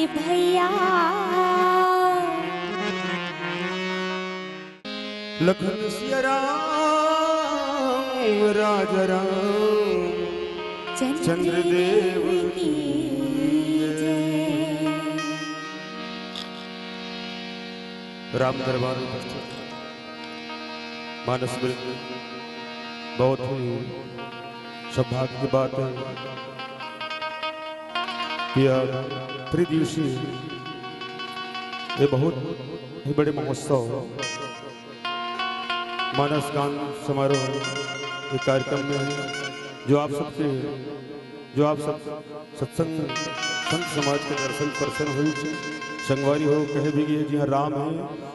भैया लखन सिया राम राजा राम चंद्रदेव की जय। राम दरबार में उपस्थित मानस वृंद, बहुत ही सौभाग्य की बात है कि त्रिदिवसीय ये बहुत ही बड़े महोत्सव मानस गान समारोह एक कार्यक्रम में है जो आप सब सत्संग संत समाज के दर्शन परसन हुई छे संगवारी हो कहे भी गए जी हाँ राम है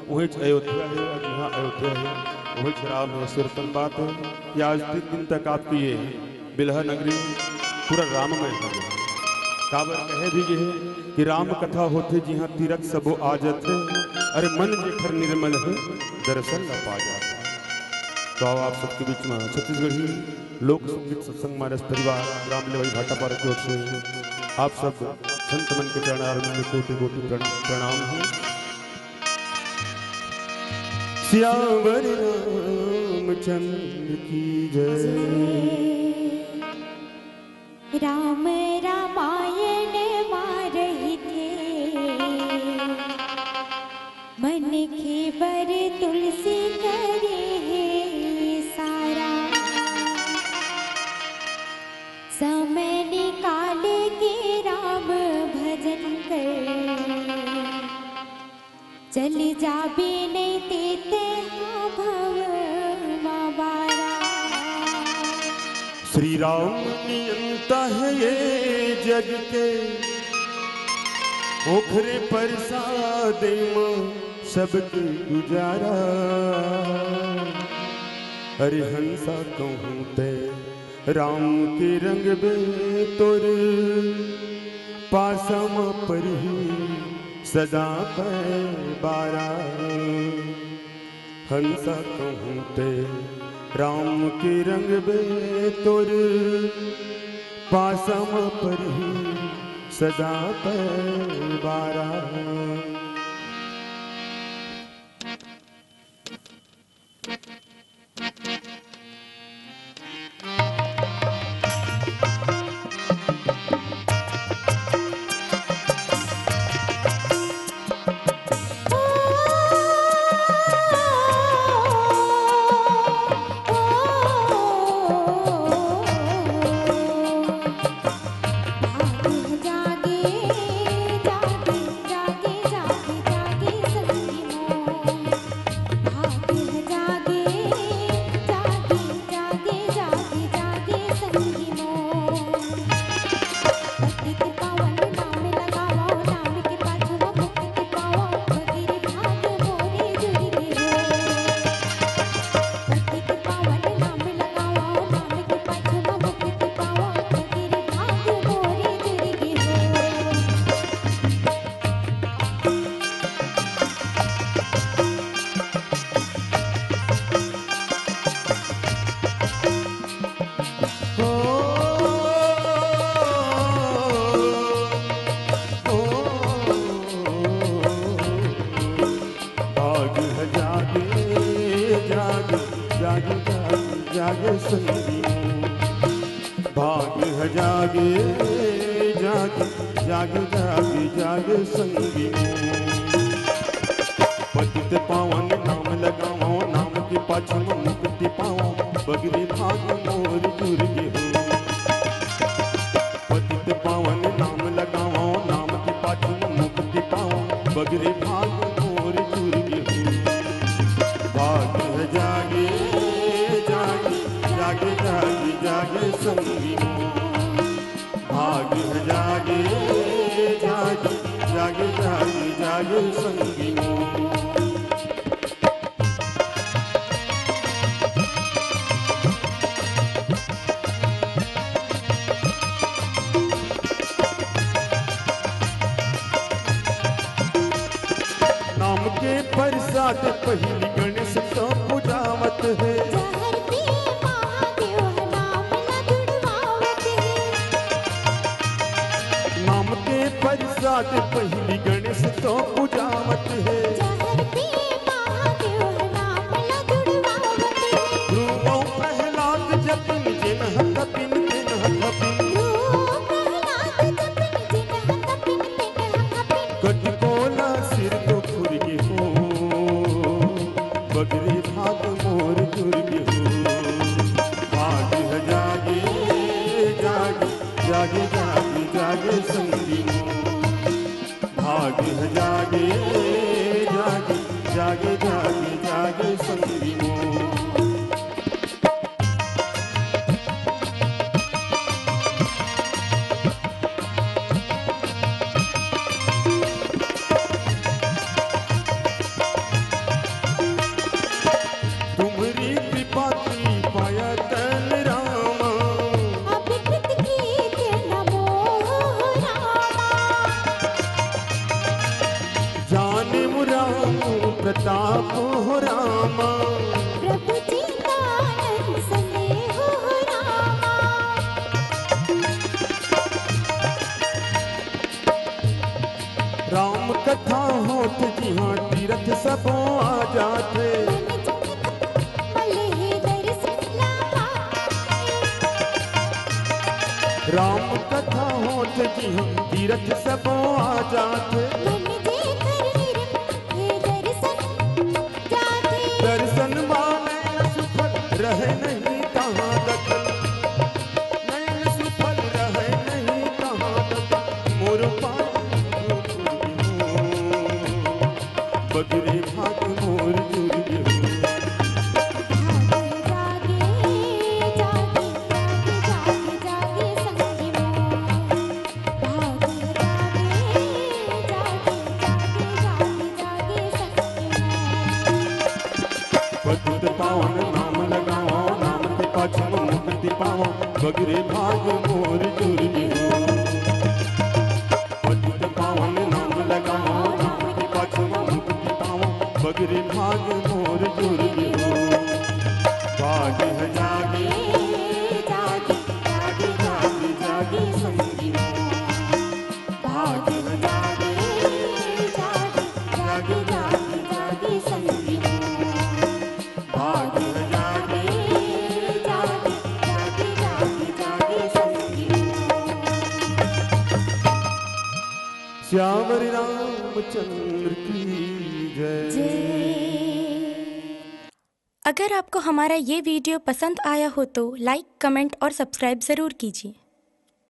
वही अयोध्या है और जहाँ अयोध्या है वही राम है। सुरतन बात है कि आज 3 दिन तक आपकी ये बिलहा नगरी पूरा राममय हो गया। काबर कहे भी गए कि राम कथा होते जी हाँ तीरथ सबो आ जाते अरे मन जेठर निर्मल है दर्शन न पा जाता। तो आओ आप सबके बीच में छत्तीसगढ़ी लोक संगीत सत्संग मानस परिवार रामले भाई भाटापारा की ओर से आप सब संत मन के चरणारविंद में कोटि कोटि प्रणाम है। सियावर रामचंद्र की जय। राम रामायण मारही थे मन खिबर तुलसी करे सारा समय निकाल के राम भजन कर चल जाबे नहीं देते भव माबारा। श्री राम नियंता है ये जग के ओखरे प्रसादे मां सबके गुजारा। अरे हंसा कहूँ ते राम के रंग बे तोर पासम पर ही सदा बारा। हंसा कहूँ ते राम के रंग बे तोर पासम पर ही सदा बारा। जागे संगी भाग है जागे जागे जागे जागे जागे संगी। पतित पावन नाम लगाओ नाम के पाछू मुक्ति पाओ बगरी भाग मोर दुर्गे हो। पतित पावन नाम लगाओ नाम के पाछू मुक्ति पाओ बगरी भाग मोर दुर्गे हो। भाग है जागे जागे जागे जागे जागे संगी भाग है जागे जागे जागे जागे जागे संगी। नाम के प्रसाद पहली गणेश तो पूजावत है। नाम के प्रसाद याद पहली गणेश तो पूजावत है। जहर पी महादेव नाम ला जुड़वावत है। ध्रुवों प्रहलाद जपिन जिन हथ पिन तिन हथ पिन। ध्रुव प्रहलाद जपिन जिन हथ पिन तिन हथ पिन। कटकोला सिर को खुरगे हो, बगरे भाग मोर दुर्गे हो। भाग है जागे जागे जागे जागे जागे संगी मोर। भाग है जागे जागे जागे जागे जागे संगी मोर। तुम्हारी कृपा की पाया तन रामा। अभिकृत कीर्ति नमो रामा। जाने मुरामो प्रताप हो रामा। प्रभु चित्तानंद स्नेह रामा। राम कथा होत जिहाँ तीरथ सबो आ जाते। राम कथा होत जिहाँ तीरथ सबो आ जाते। दर्शन माने सुफल रहे नहीं कहाँ दखल। नैन सुफल रहे नहीं कहाँ दखल। मोर बगरे भाग मोर दुर्गे हो। पतित पावन नाम लगाओ, नाम के पाछे मुक्ति पाओ। बगरे भाग मोर दुर्गे हो। पतित पावन नाम लगाओ, नाम के पाछे मुक्ति पाओ। बगरे भाग मोर दुर्गे हो। भाग है जागे जागे जागे जागे जागे संगी मोर। भाग है जागे जागे जागे जागे जागे संगी मोर। भाग है जागे जागे जागे जागे जागे संगी मोर। श्याम रामचंद्र की जय। अगर आपको हमारा ये वीडियो पसंद आया हो तो लाइक, कमेंट और सब्सक्राइब ज़रूर कीजिए।